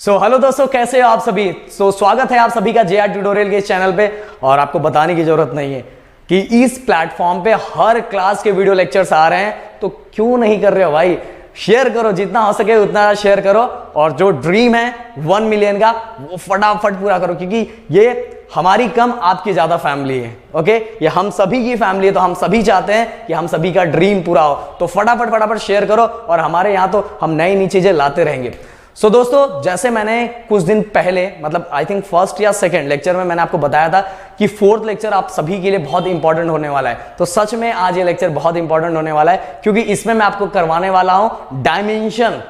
Hello दोस्तों, कैसे हो आप सभी। स्वागत है आप सभी का JR ट्यूटोरियल के इस चैनल पे। और आपको बताने की जरूरत नहीं है कि इस प्लेटफॉर्म पे हर क्लास के वीडियो लेक्चर्स आ रहे हैं, तो क्यों नहीं कर रहे हो भाई। शेयर करो, जितना हो सके उतना शेयर करो, और जो ड्रीम है 1 मिलियन का वो फटाफट पूरा करो, क्योंकि ये हमारी कम आपकी ज्यादा फैमिली है। ओके, ये हम सभी की फैमिली है, तो हम सभी चाहते हैं कि हम सभी का ड्रीम पूरा हो। तो फटाफट शेयर करो, और हमारे यहाँ तो हम नई नई चीजें लाते रहेंगे। दोस्तों, जैसे मैंने कुछ दिन पहले, मतलब आई थिंक फर्स्ट या सेकंड लेक्चर में मैंने आपको बताया था कि फोर्थ लेक्चर आप सभी के लिए बहुत इंपॉर्टेंट होने वाला है। तो सच में आज ये लेक्चर बहुत इंपॉर्टेंट होने वाला है, क्योंकि इसमें मैं आपको करवाने वाला हूं डायमेंशन।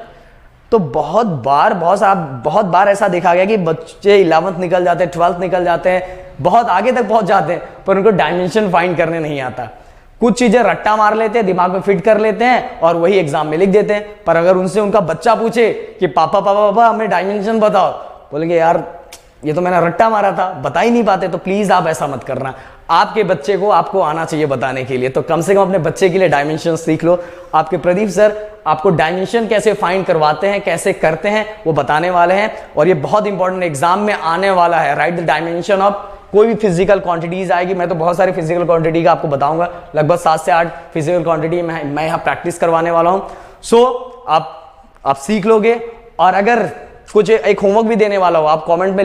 तो बहुत बार ऐसा देखा गया कि बच्चे 11th निकल जाते हैं, 12th निकल जाते हैं, बहुत आगे तक पहुंच जाते हैं, पर उनको डायमेंशन फाइंड करने नहीं आता। कुछ चीजें रट्टा मार लेते हैं, दिमाग में फिट कर लेते हैं और वही एग्जाम में लिख देते हैं। पर अगर उनसे उनका बच्चा पूछे कि पापा हमें डायमेंशन बताओ, बोलेंगे यार ये तो मैंने रट्टा मारा था, बता ही नहीं पाते। तो प्लीज आप ऐसा मत करना, आपके बच्चे को आपको आना चाहिए बताने के लिए। तो कम से कम अपने बच्चे के लिए डायमेंशन सीख लो। आपके प्रदीप सर आपको डायमेंशन कैसे फाइंड करवाते हैं, कैसे करते हैं, वो बताने वाले हैं। और ये बहुत इंपॉर्टेंट एग्जाम में आने वाला है। राइट द डायमेंशन ऑफ कोई भी फिजिकल क्वांटिटीज आएगी। मैं तो बहुत सारी फिजिकल क्वांटिटी का आपको बताऊंगा, लगभग 7 से 8 फिजिकल क्वांटिटी मैं यहाँ प्रैक्टिस करवाने वाला हूँ। आप सीख लोगे। और अगर कुछ एक होमवर्क भी देने वाला हो, आप कमेंट में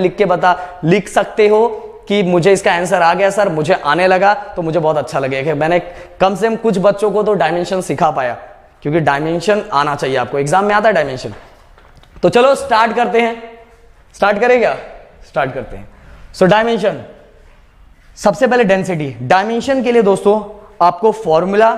लिख सकते हो कि मुझे इसका आंसर आ गया सर, मुझे आने लगा, तो मुझे बहुत अच्छा लगेगा कि मैंने कम से कम कुछ बच्चों को तो डायमेंशन सिखा पाया। क्योंकि डायमेंशन आना चाहिए आपको, एग्जाम में आता है डायमेंशन। तो चलो स्टार्ट करते हैं। स्टार्ट करेगा? स्टार्ट करते हैं। डायमेंशन, सबसे पहले डेंसिटी। डायमेंशन के लिए दोस्तों आपको फॉर्मूला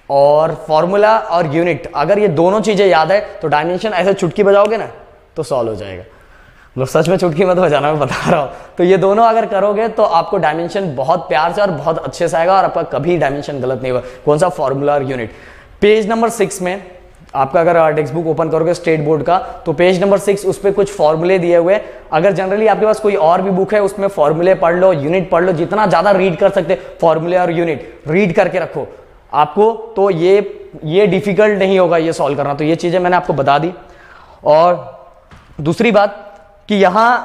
और यूनिट, अगर ये दोनों चीजें याद है तो डायमेंशन ऐसे चुटकी बजाओगे ना तो सॉल्व हो जाएगा। मतलब सच में चुटकी मत बजाना, मैं बता रहा हूं। तो ये दोनों अगर करोगे तो आपको डायमेंशन बहुत प्यार से और बहुत अच्छे से आएगा, और आपका कभी डायमेंशन गलत नहीं होगा। कौन सा? फॉर्मूला और यूनिट। पेज नंबर 6 में आपका अगर टेक्स्ट बुक ओपन करोगे स्टेट बोर्ड का, तो पेज नंबर 6 उस पर कुछ फॉर्मूले दिए हुए। अगर जनरली आपके पास कोई और भी बुक है उसमें फॉर्मूले पढ़ लो, यूनिट पढ़ लो, जितना ज्यादा रीड कर सकते फॉर्मूले और यूनिट रीड करके रखो आपको। तो ये डिफिकल्ट नहीं होगा ये सॉल्व करना। तो ये चीजें मैंने आपको बता दी। और दूसरी बात कि यहां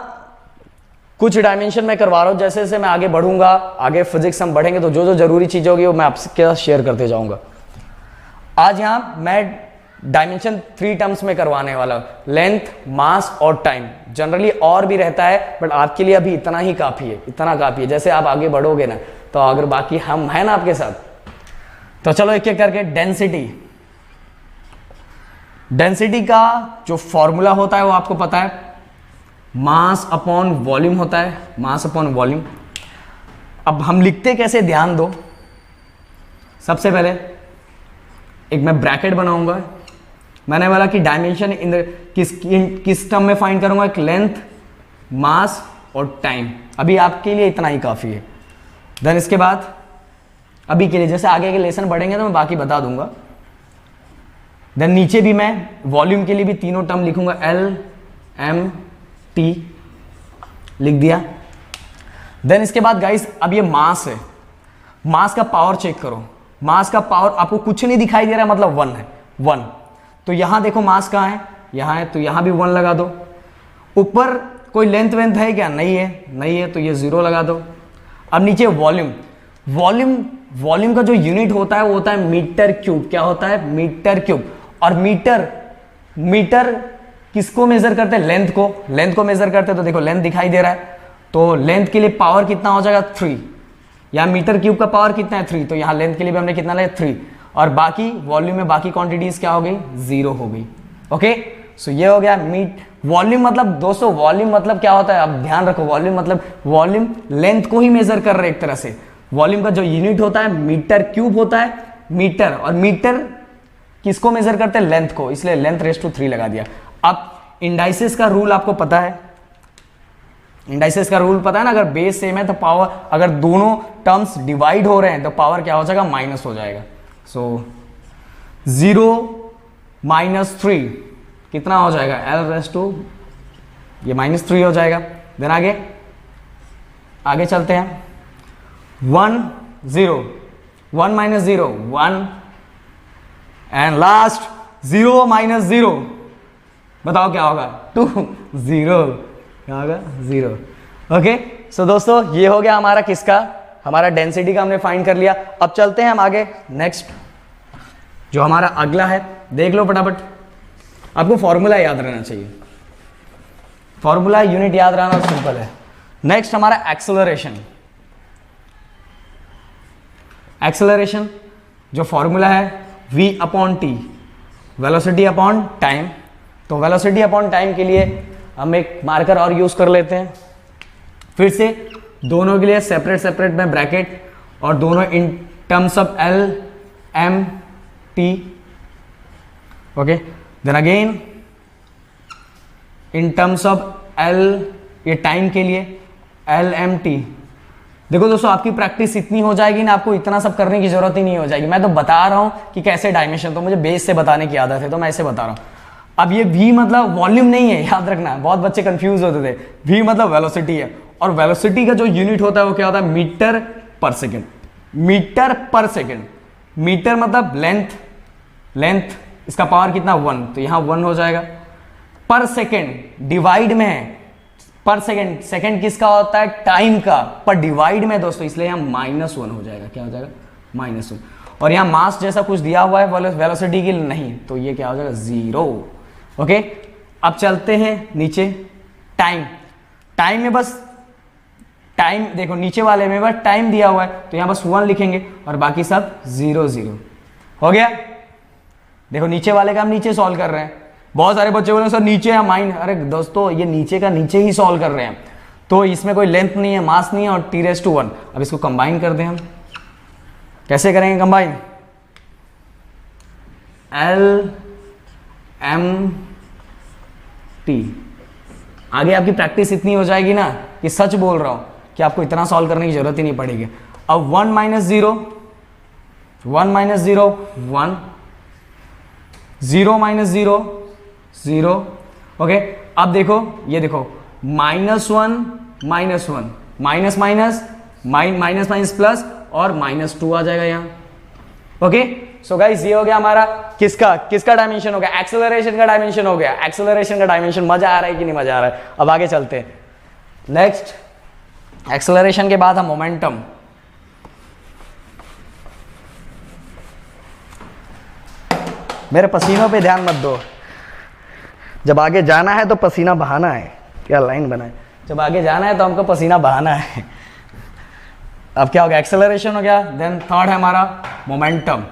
कुछ डायमेंशन मैं करवा रहा हूं, जैसे जैसे मैं आगे बढ़ूंगा, आगे फिजिक्स हम बढ़ेंगे, तो जो जरूरी चीजें होगी वो मैं आपके साथ शेयर करते जाऊंगा। आज यहां मैं डायमेंशन 3 टर्म्स में करवाने वाला हूं, लेंथ, मास और टाइम। जनरली और भी रहता है, बट आपके लिए अभी इतना ही काफी है, इतना काफी है। जैसे आप आगे बढ़ोगे ना, तो अगर बाकी हम है ना आपके साथ, तो चलो एक एक करके। डेंसिटी का जो फॉर्मूला होता है वो आपको पता है, मास अपॉन वॉल्यूम होता है, मास अपॉन वॉल्यूम। अब हम लिखते कैसे, ध्यान दो। सबसे पहले एक मैं ब्रैकेट बनाऊंगा। मैंने बोला कि डायमेंशन किस टर्म में फाइंड करूंगा, एक लेंथ, मास और टाइम। अभी आपके लिए इतना ही काफी है। देन इसके बाद अभी के लिए, जैसे आगे के लेसन बढ़ेंगे तो मैं बाकी बता दूंगा। देन नीचे भी मैं वॉल्यूम के लिए भी तीनों टर्म लिखूंगा, LMT लिख दिया। देन इसके बाद गाइस, अब ये मास है, मास का पावर चेक करो। मास का पावर आपको कुछ नहीं दिखाई दे रहा है, मतलब 1 है, 1। तो यहां देखो मास कहां है, यहां है, तो यहां भी 1 लगा दो। ऊपर कोई लेंथ वेंथ है क्या? नहीं है, तो ये 0 लगा दो। अब नीचे वॉल्यूम का जो यूनिट होता है वो होता है मीटर क्यूब। क्या होता है? Metre cube. और मीटर किसको मेजर करते हैं? लेंथ को मेजर करते हैं। तो देखो लेंथ दिखाई दे रहा है, तो लेंथ के लिए पावर कितना हो जाएगा? 3। यहाँ मीटर क्यूब का पावर कितना है? 3। तो यहाँ लेंथ के लिए भी हमने कितना लिया? 3। और बाकी वॉल्यूम में बाकी क्वांटिटीज क्या हो गई? 0 हो गई। ओके, सो ये हो गया वॉल्यूम। मतलब दोस्तों वॉल्यूम मतलब क्या होता है, अब ध्यान रखो। वॉल्यूम लेंथ को ही मेजर कर रहे एक तरह से। वॉल्यूम का जो यूनिट होता है मीटर क्यूब होता है, मीटर। और मीटर किसको मेजर करते हैं? लेंथ को, इसलिए लेंथ रेज़ टू 3 लगा दिया। अब इंडाइसिस का रूल आपको पता है, इंडाइसिस का रूल पता है ना। अगर बेस सेम है तो पावर, अगर दोनों टर्म्स डिवाइड हो रहे हैं तो पावर क्या हो जाएगा? माइनस हो जाएगा। सो 0 - 3 कितना हो जाएगा? L रेज़ टू, ये -3 हो जाएगा। देन आगे चलते हैं। 1 0 1 - 0 1 एंड लास्ट 0 - 0 बताओ क्या होगा, 2 0, क्या होगा 0। ओके, सो दोस्तों ये हो गया हमारा किसका, हमारा डेंसिटी का हमने फाइंड कर लिया। अब चलते हैं हम आगे, नेक्स्ट जो हमारा अगला है, देख लो फटाफट। आपको फॉर्मूला याद रहना चाहिए, फॉर्मूला यूनिट याद रहना सिंपल है। नेक्स्ट हमारा एक्सेलरेशन। एक्सेलरेशन जो फॉर्मूला है v upon T, velocity upon time. तो वेलोसिटी अपॉन टाइम के लिए हम एक मार्कर और यूज कर लेते हैं। फिर से दोनों के लिए सेपरेट सेपरेट में ब्रैकेट, और दोनों in terms of L M T। Okay, then again in terms of L, ये टाइम के लिए L M T। देखो दोस्तों आपकी प्रैक्टिस इतनी हो जाएगी ना, आपको इतना सब करने की जरूरत ही नहीं हो जाएगी। मैं तो बता रहा हूं कि कैसे डायमेंशन, तो मुझे बेस से बताने की आदत है तो मैं ऐसे बता रहा हूं। अब ये v मतलब वॉल्यूम नहीं है, याद रखना, बहुत बच्चे कंफ्यूज होते थे। v मतलब वेलोसिटी है, और वेलोसिटी का जो यूनिट होता है वो क्या होता है, मीटर पर सेकेंड। मीटर पर सेकेंड, मीटर मतलब लेंथ, लेंथ इसका पावर कितना 1, तो यहां 1 हो जाएगा। पर सेकेंड डिवाइड में है, पर सेकेंड, सेकेंड किसका होता है, टाइम का, पर डिवाइड में दोस्तों, इसलिए यहां -1 हो जाएगा। क्या हो जाएगा, -1। और यहां मास जैसा कुछ दिया हुआ है वेलोसिटी की नहीं, तो ये क्या हो जाएगा 0। ओके, अब चलते हैं नीचे, टाइम। टाइम में बस टाइम देखो, नीचे वाले में बस टाइम दिया हुआ है, तो यहां बस 1 लिखेंगे और बाकी सब 0 0 हो गया। देखो नीचे वाले का हम नीचे सॉल्व कर रहे हैं। बहुत सारे बच्चे बोले सर नीचे है माइन, अरे दोस्तों ये नीचे का नीचे ही सॉल्व कर रहे हैं, तो इसमें कोई लेंथ नहीं है, मास नहीं है, और t⁻1। अब इसको कंबाइन कर दें हम, कैसे करेंगे कंबाइन, L M T। आगे आपकी प्रैक्टिस इतनी हो जाएगी ना कि सच बोल रहा हूं कि आपको इतना सॉल्व करने की जरूरत ही नहीं पड़ेगी। अब 1 - 0, 1 - 0 1, 0 - 0 0। ओके, अब देखो, ये देखो -1 -1, minus minus minus minus plus, और -2 आ जाएगा यहां। ओके, सो गाइस ये हो गया हमारा किसका किसका डायमेंशन हो गया, एक्सेलरेशन का डायमेंशन हो गया। एक्सेलरेशन का डायमेंशन, मजा आ रहा है कि नहीं मजा आ रहा है। अब आगे चलते हैं, नेक्स्ट एक्सेलरेशन के बाद हम मोमेंटम। मेरे पसीनों पे ध्यान मत दो, जब आगे जाना है तो पसीना बहाना है, क्या लाइन बना है, जब आगे जाना है तो हमको पसीना बहाना है। अब क्या हो गया, एक्सेलरेशन हो गया। देन थर्ड है हमारा मोमेंटम।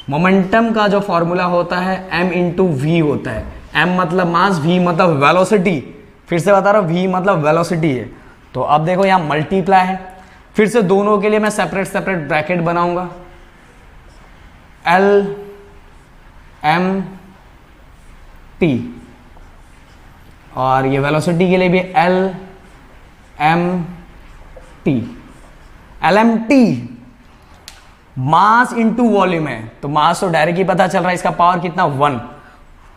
मोमेंटम का जो फॉर्मूला होता है m × v होता है। m मतलब मास, v मतलब वेलोसिटी। फिर से बता रहा हूं, v मतलब वेलोसिटी है। तो अब देखो यहां मल्टीप्लाई है, फिर से दोनों के लिए मैं सेपरेट सेपरेट ब्रैकेट बनाऊंगा, L M T, और ये वेलोसिटी के लिए भी L M T। L M T mass into volume है, तो मास तो डायरेक्ट ही पता चल रहा है, इसका पावर कितना 1,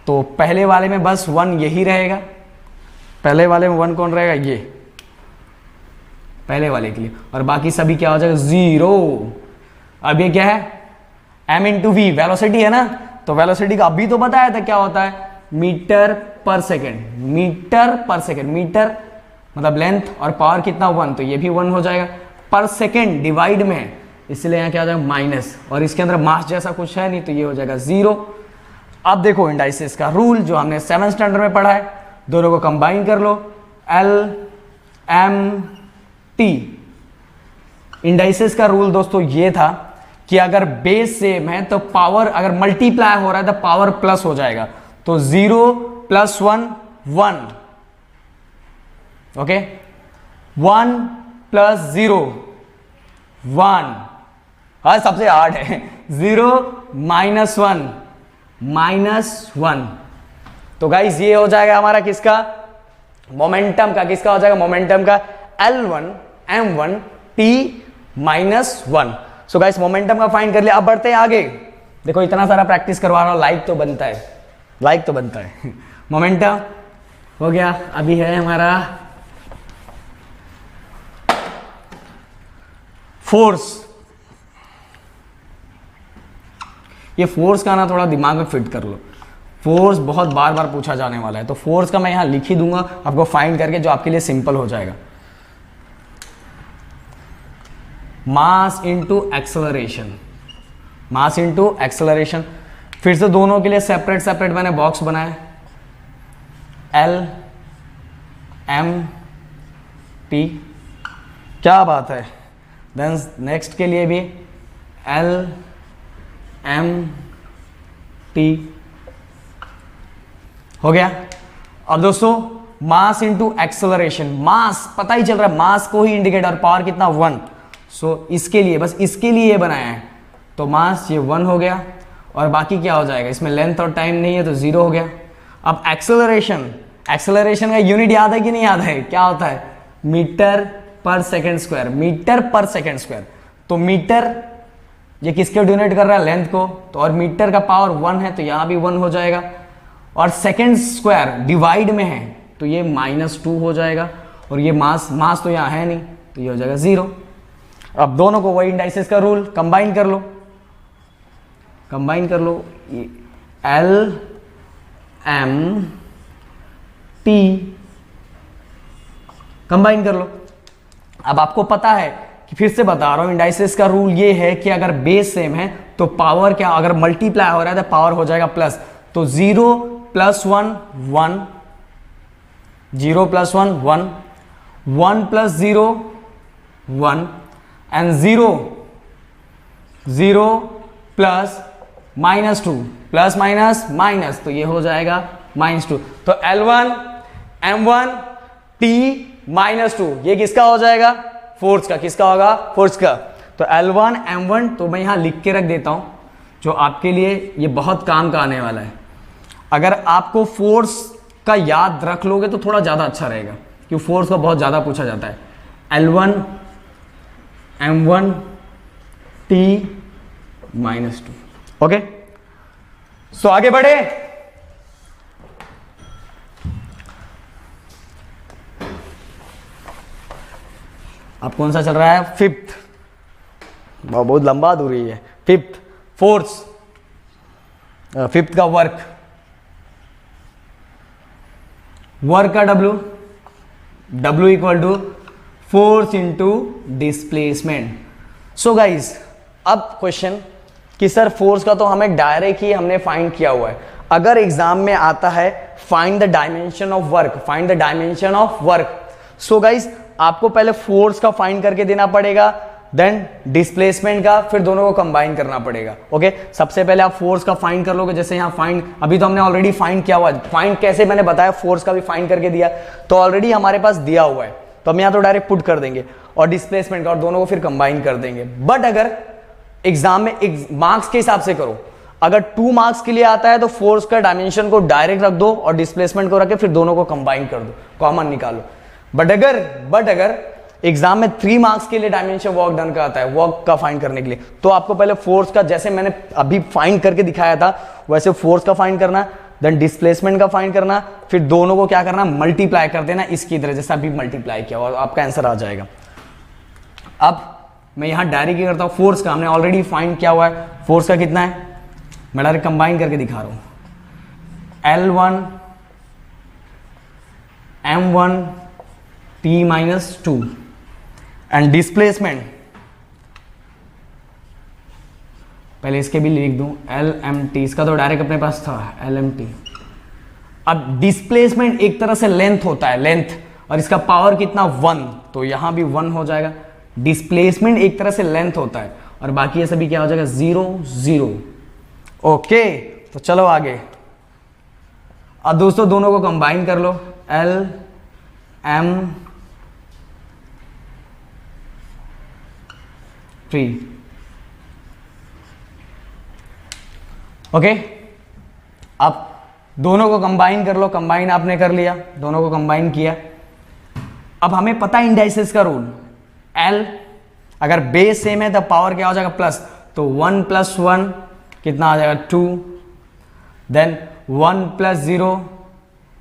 तो पहले वाले में बस 1 यही रहेगा। पहले वाले में 1 कौन रहेगा, ये पहले वाले के लिए, और बाकी सभी क्या हो जाएगा 0। अब ये क्या है, m × v, वेलोसिटी है ना, तो वेलोसिटी का अभी तो बताया था क्या होता है, मीटर पर सेकेंड। मीटर पर सेकेंड, मीटर मतलब लेंथ, और पावर कितना 1, तो ये भी 1 हो जाएगा। पर सेकेंड डिवाइड में, इसलिए यहाँ क्या हो जाएगा माइनस, और इसके अंदर मास जैसा कुछ है नहीं, तो ये हो जाएगा 0। अब देखो इंडाइसिस का रूल जो हमने 7th स्टैंडर्ड में पढ़ा है, दोनों को कंबाइन कर लो, L M T। इंडाइसिस का रूल दोस्तों ये था कि अगर बेस सेम है तो पावर, अगर मल्टीप्लाई हो रहा है तो पावर प्लस हो जाएगा, तो 0 + 1 1। ओके, 1 + 0 1। हाँ सबसे हार्ड है, 0 - 1 -1। तो गाइस ये हो जाएगा हमारा किसका, मोमेंटम का। किसका हो जाएगा, मोमेंटम का, L1 M1 T -1। So guys momentum का फाइंड कर लिया। अब बढ़ते हैं आगे। देखो इतना सारा प्रैक्टिस करवा रहा हूं, लाइक तो बनता है, लाइक तो बनता है। मोमेंटम हो गया, अभी है हमारा फोर्स। ये फोर्स का ना थोड़ा दिमाग में फिट कर लो। फोर्स बहुत बार बार पूछा जाने वाला है, तो फोर्स का मैं यहां लिख ही दूंगा आपको फाइंड करके, जो आपके लिए सिंपल हो जाएगा। Mass into acceleration, mass into acceleration. फिर से दोनों के लिए सेपरेट सेपरेट मैंने बॉक्स बनाया, एल एम टी, क्या बात है। देन नेक्स्ट के लिए भी एल एम टी हो गया। अब दोस्तों मास इनटू एक्सेलरेशन, मास पता ही चल रहा है, मास को ही इंडिकेट, और पावर कितना 1। सो इसके लिए, बस इसके लिए ये बनाया है, तो मास ये 1 हो गया, और बाकी क्या हो जाएगा, इसमें लेंथ और टाइम नहीं है तो 0 हो गया। अब एक्सेलरेशन, एक्सेलरेशन का यूनिट याद है कि नहीं याद है, क्या होता है, मीटर पर सेकेंड स्क्वायर, मीटर पर सेकेंड स्क्वायर। तो मीटर ये किसके डोनेट कर रहा है, लेंथ को, तो और मीटर का पावर 1 है तो यहां भी 1 हो जाएगा, और सेकेंड स्क्वायर डिवाइड में है तो ये -2 हो जाएगा, और ये मास, मास तो यहां है नहीं तो ये हो जाएगा 0। अब दोनों को वही इंडाइसेस का रूल कंबाइन कर लो, कंबाइन कर लो, एल एम टी कंबाइन कर लो। अब आपको पता है कि फिर से बता रहा हूं, इंडाइसेस का रूल ये है कि अगर बेस सेम है तो पावर क्या, अगर मल्टीप्लाई हो रहा है तो पावर हो जाएगा प्लस, तो 0 + 1 1, 0 + 1 1, 1 + 0 1, and 0 0 plus -2, plus minus minus, तो ये हो जाएगा -2। तो L1 M1 T -2, ये किसका हो जाएगा, फोर्स का। किसका होगा, फोर्स का। तो L1 M1 तो मैं यहां लिख के रख देता हूं, जो आपके लिए ये बहुत काम का आने वाला है। अगर आपको फोर्स का याद रख लोगे तो थोड़ा ज्यादा अच्छा रहेगा, क्योंकि फोर्स का बहुत ज्यादा पूछा जाता है। L1 M1 T -2, okay. सो आगे बढ़े, अब कौन सा चल रहा है, 5th, बहुत लंबा दूरी है। 5th फोर्स, 5th का वर्क, वर्क का W equal to force into displacement. So guys अब क्वेश्चन कि सर फोर्स का तो हमें डायरेक्ट ही हमने फाइंड किया हुआ है, अगर एग्जाम में आता है find the dimension of work, find the dimension of work. So guys आपको पहले फोर्स का फाइंड करके देना पड़ेगा, देन डिस्प्लेसमेंट का, फिर दोनों को कंबाइन करना पड़ेगा, ओके। सबसे पहले आप फोर्स का फाइंड कर लोगे, जैसे यहाँ फाइंड, अभी तो हमने ऑलरेडी फाइंड किया हुआ है। फाइंड कैसे मैंने बताया, फोर्स का भी फाइंड करके दिया, तो ऑलरेडी हमारे पास दिया हुआ है, तो हम यहाँ तो डायरेक्ट पुट कर देंगे, और डिस्प्लेसमेंट का, और दोनों को फिर कंबाइन कर देंगे। बट अगर एग्जाम में मार्क्स के हिसाब से करो, अगर 2 मार्क्स के लिए आता है तो फोर्स का डायमेंशन को डायरेक्ट रख दो और डिस्प्लेसमेंट को रख के फिर दोनों को कंबाइन कर दो, कॉमन निकालो। बट अगर एग्जाम में 3 मार्क्स के लिए डायमेंशन वर्क डन का आता है, वर्क का फाइंड करने के लिए, तो आपको पहले फोर्स का, जैसे मैंने अभी फाइंड करके दिखाया था वैसे फोर्स का फाइंड करना, देन डिस्प्लेसमेंट का फाइंड करना, फिर दोनों को क्या करना, मल्टीप्लाई कर देना इसकी तरह, जैसे अभी मल्टीप्लाई किया और आपका आंसर आ जाएगा। अब मैं यहां डायरेक्ट करता हूं, फोर्स का हमने ऑलरेडी फाइंड किया हुआ है, फोर्स का कितना है, मैं डायरेक्ट कंबाइन करके दिखा रहा हूं, L1 M1 T -2, and displacement पहले इसके भी लिख दूं, LMT, इसका तो डायरेक्ट अपने पास था LMT। अब डिस्प्लेसमेंट एक तरह से लेंथ होता है, लेंथ, और इसका पावर कितना 1, तो यहां भी 1 हो जाएगा। डिस्प्लेसमेंट एक तरह से लेंथ होता है, और बाकी ये सभी क्या हो जाएगा, 0 0, ओके। तो चलो आगे, अब दोस्तों दोनों को कंबाइन कर लो, LM T, ओके। अब दोनों को कंबाइन कर लो, कंबाइन आपने कर लिया, दोनों को कंबाइन किया। अब हमें पता है इंडाइसेस का रूल, L अगर बेस सेम है तो पावर क्या हो जाएगा, प्लस, तो 1 + 1 कितना आ जाएगा, 2, देन 1 + 0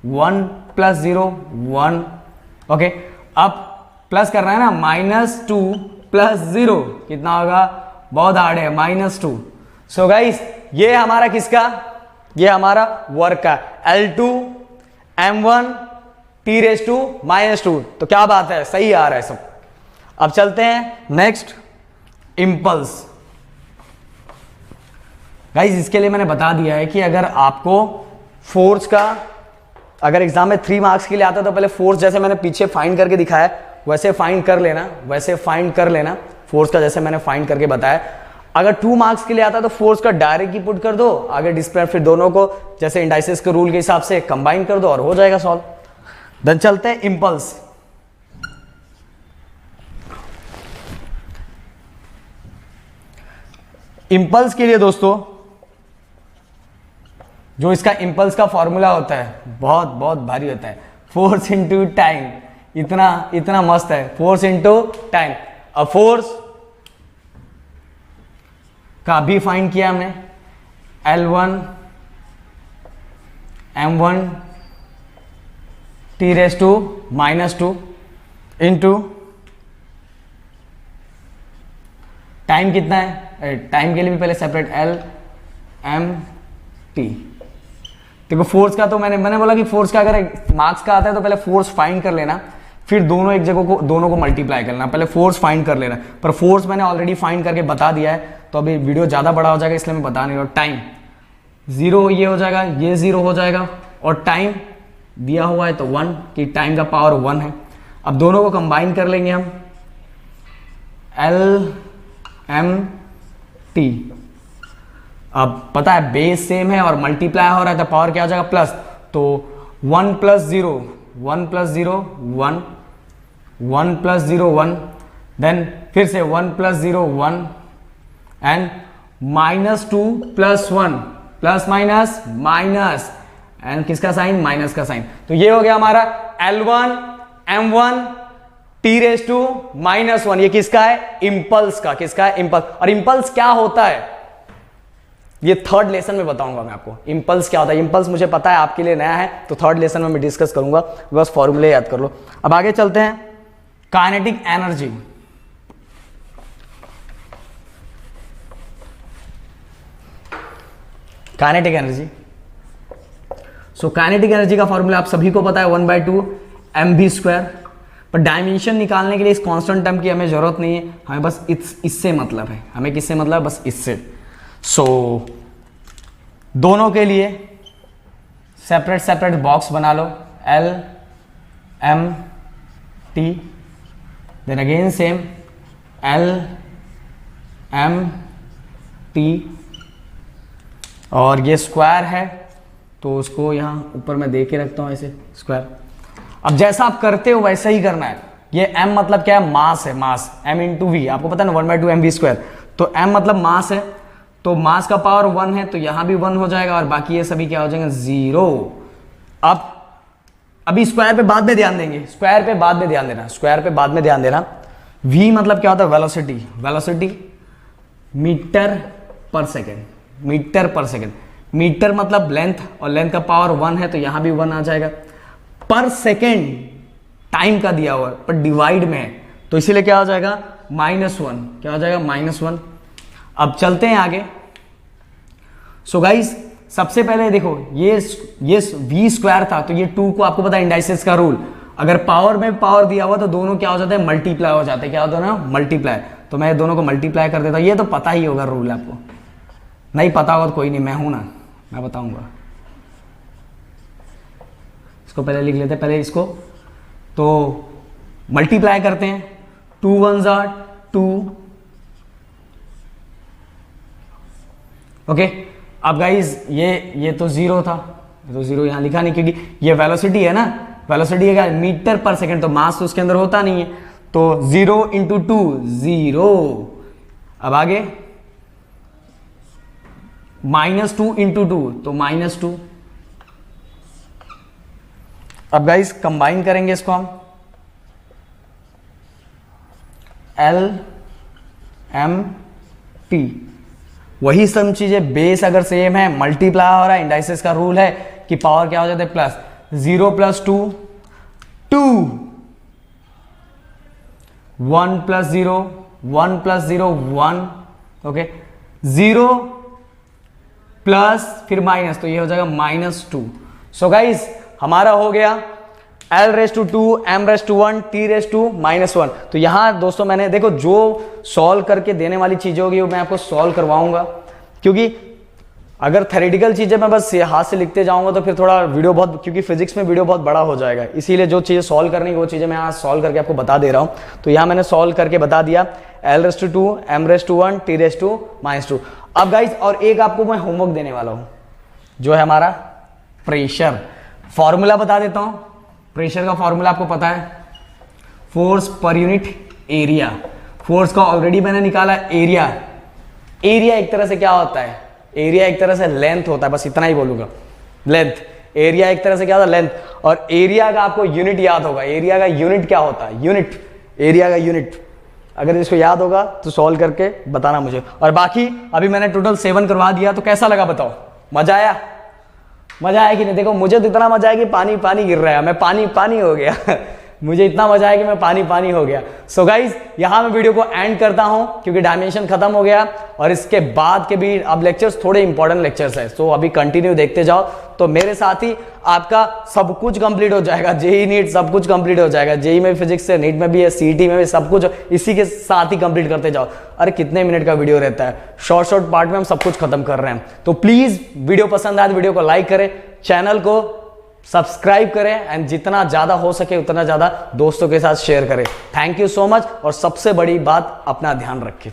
1 + 0 1, ओके। अब प्लस करना है ना, -2 + 0 कितना होगा, बहुत हार्ड है, -2। सो गाइस ये हमारा किसका, ये हमारा वर्क का L2m1 T⁻²⁻²। तो क्या बात है, सही आ रहा है सब। अब चलते हैं नेक्स्ट, इंपल्स। गाइस इसके लिए मैंने बता दिया है कि अगर आपको फोर्स का, अगर एग्जाम में 3 मार्क्स के लिए आता है तो पहले फोर्स जैसे मैंने पीछे फाइंड करके दिखाया वैसे फाइंड कर लेना, वैसे फाइंड कर लेना फोर्स का, जैसे मैंने फाइंड करके बताया। अगर 2 मार्क्स के लिए आता है तो फोर्स का डायरेक्ट ही पुट कर दो आगे डिस्प्ले, फिर दोनों को जैसे इंडाइसेस के रूल के हिसाब से कंबाइन कर दो और हो जाएगा सॉल्व। देन चलते हैं इंपल्स। इंपल्स के लिए दोस्तों जो इसका इंपल्स का फॉर्मूला होता है बहुत बहुत भारी होता है, फोर्स इंटू टाइम। इतना मस्त है, फोर्स इंटू टाइम। अब फोर्स का भी फाइंड किया हमने, L1 m1 T⁻² into time कितना है, टाइम के लिए भी पहले सेपरेट LMT। देखो फोर्स का तो मैंने बोला कि फोर्स का अगर मार्क्स का आता है तो पहले फोर्स फाइंड कर लेना, फिर दोनों को मल्टीप्लाई करना, पहले फोर्स फाइंड कर लेना। पर फोर्स मैंने ऑलरेडी फाइंड करके बता दिया है तो अभी वीडियो ज़्यादा बड़ा हो जाएगा इसलिए मैं बता नहीं रहा हूँ। टाइम 0 ये हो जाएगा, ये 0 हो जाएगा, और टाइम दिया हुआ है तो 1, कि टाइम का पावर 1 है। अब दोनों को कंबाइन कर लेंगे हम, LMT। अब पता है बेस सेम है और मल्टीप्लाई हो रहा है तो पावर क्या हो जाएगा, प्लस। तो 1 + 0 1 + 0 1 1 + 0 1, देन फिर से 1 + 0 1 and -2 + 1 plus minus minus and किसका साइन, माइनस का साइन। तो ये हो गया हमारा L1 m1 T⁻²⁻1। ये किसका है, इंपल्स का। किसका है, इंपल्स। और इंपल्स क्या होता है ये थर्ड लेसन में बताऊंगा मैं आपको, इंपल्स क्या होता है। इंपल्स मुझे पता है आपके लिए नया है तो थर्ड लेसन में मैं डिस्कस करूंगा, बस फॉर्मूले याद कर लो। अब आगे चलते हैं, kinetic energy. Kinetic energy, so kinetic energy का फॉर्मूला आप सभी को पता है 1/2 mv²। पर डायमेंशन निकालने के लिए इस कांस्टेंट टर्म की हमें जरूरत नहीं है, हमें बस इससे मतलब है। हमें किससे मतलब, बस इससे। सो दोनों के लिए सेपरेट सेपरेट बॉक्स बना लो, LMT, then again same LMT, और ये स्क्वायर है तो उसको यहाँ ऊपर मैं दे के रखता हूँ ऐसे स्क्वायर। अब जैसा आप करते हो वैसा ही करना है। ये m मतलब क्या है, मास है, मास m × v, आपको पता है ना 1/2 mv²। तो m मतलब मास है, तो मास का पावर 1 है तो यहां भी 1 हो जाएगा और बाकी ये सभी क्या हो जाएंगे, 0। अब अभी स्क्वायर पे बाद में ध्यान देंगे, स्क्वायर पे बाद में ध्यान देना, स्क्वायर पे बाद में ध्यान देना। v मतलब क्या होता है, वेलोसिटी। वेलोसिटी मीटर पर सेकेंड, मीटर पर सेकेंड। मीटर मतलब लेंथ, और लेंथ का पावर 1 है तो यहां भी 1 आ जाएगा। पर सेकेंड टाइम का दिया हुआ है पर डिवाइड में है तो इसीलिए क्या हो जाएगा, -1। क्या हो जाएगा, -1। अब चलते हैं आगे। सो गाइस सबसे पहले देखो ये v² था तो ये 2 को आपको पता है इंडाइसेस का रूल, अगर पावर में पावर दिया हुआ तो दोनों क्या हो जाते हैं, मल्टीप्लाई हो जाते हैं। क्या होता है ना, मल्टीप्लाई। तो मैं दोनों को मल्टीप्लाई कर देता हूं। ये तो पता ही होगा रूल, आपको नहीं पता होगा तो कोई नहीं, मैं हूं ना, मैं बताऊंगा। इसको पहले लिख लेते हैं, पहले इसको तो मल्टीप्लाई करते हैं। 2 1 2, ओके। अब गाइज ये तो 0 था, तो 0 यहां लिखा नहीं क्योंकि ये वेलोसिटी है ना, वेलोसिटी है क्या, मीटर पर सेकेंड, तो मास तो उसके अंदर होता नहीं है। तो 0 × 2 0। अब आगे -2 × 2 तो -2। अब गाइज कंबाइन करेंगे इसको हम, LMT। वही सब चीजें, बेस अगर सेम है, मल्टीप्लाई हो रहा है, इंडाइसेस का रूल है कि पावर क्या हो जाता है, प्लस। 0 + 2 2, 1 + 0 1 + 0 1, ओके। 0 प्लस फिर माइनस, तो ये हो जाएगा -2। सो गाइज हमारा हो गया L⁻², M⁻1, T⁻−1। तो यहां दोस्तों मैंने देखो जो सॉल्व करके देने वाली चीजें होगी वो मैं आपको सॉल्व करवाऊंगा, क्योंकि अगर थ्योरेटिकल चीजें मैं बस हाथ से लिखते जाऊंगा तो फिर थोड़ा वीडियो बहुत, क्योंकि फिजिक्स में वीडियो बहुत बड़ा हो जाएगा, इसीलिए जो चीजें सॉल्व करनी है वो चीजें मैं यहाँ सॉल्व करके आपको बता दे रहा हूँ। तो यहाँ मैंने सॉल्व करके बता दिया L⁻², M⁻1, T⁻−2। अब गाइज और एक आपको मैं होमवर्क देने वाला हूँ, जो है हमारा प्रेशर। फॉर्मूला बता देता हूँ। प्रेशर का फॉर्मूला आपको पता है, force per unit area. Force का ऑलरेडी मैंने निकाला एरिया। एरिया एक तरह से क्या होता है, एरिया एक तरह से लेंथ होता है, बस इतना ही बोलूंगा, लेंथ। एरिया एक तरह से क्या होता है, लेंथ। और एरिया का आपको यूनिट याद होगा, एरिया का यूनिट क्या होता है, यूनिट, एरिया का यूनिट। अगर इसको याद होगा तो सॉल्व करके बताना मुझे। और बाकी अभी मैंने टोटल 7 करवा दिया, तो कैसा लगा बताओ, मजा आया? मजा आया कि नहीं? देखो मुझे तो इतना मजा आया कि पानी पानी गिर रहा है, मैं पानी पानी हो गया मुझे इतना मजा आया कि मैं पानी पानी हो गया। सो गाइज यहां मैं वीडियो को एंड करता हूं, क्योंकि डायमेंशन खत्म हो गया और इसके बाद के भी अब लेक्चर्स थोड़े इंपॉर्टेंट लेक्चर्स है। सो अभी कंटिन्यू देखते जाओ, तो मेरे साथ ही आपका सब कुछ कंप्लीट हो जाएगा। जेई नीट सब कुछ कंप्लीट हो जाएगा, जेई में फिजिक्स है, नीट में भी है, सीईटी में भी, सब कुछ इसी के साथ ही कंप्लीट करते जाओ। अरे कितने मिनट का वीडियो रहता है, शॉर्ट शॉर्ट पार्ट में हम सब कुछ खत्म कर रहे हैं। तो प्लीज वीडियो पसंद आए तो वीडियो को लाइक करें, चैनल को सब्सक्राइब करें एंड जितना ज्यादा हो सके उतना ज्यादा दोस्तों के साथ शेयर करें। थैंक यू सो मच, और सबसे बड़ी बात, अपना ध्यान रखें।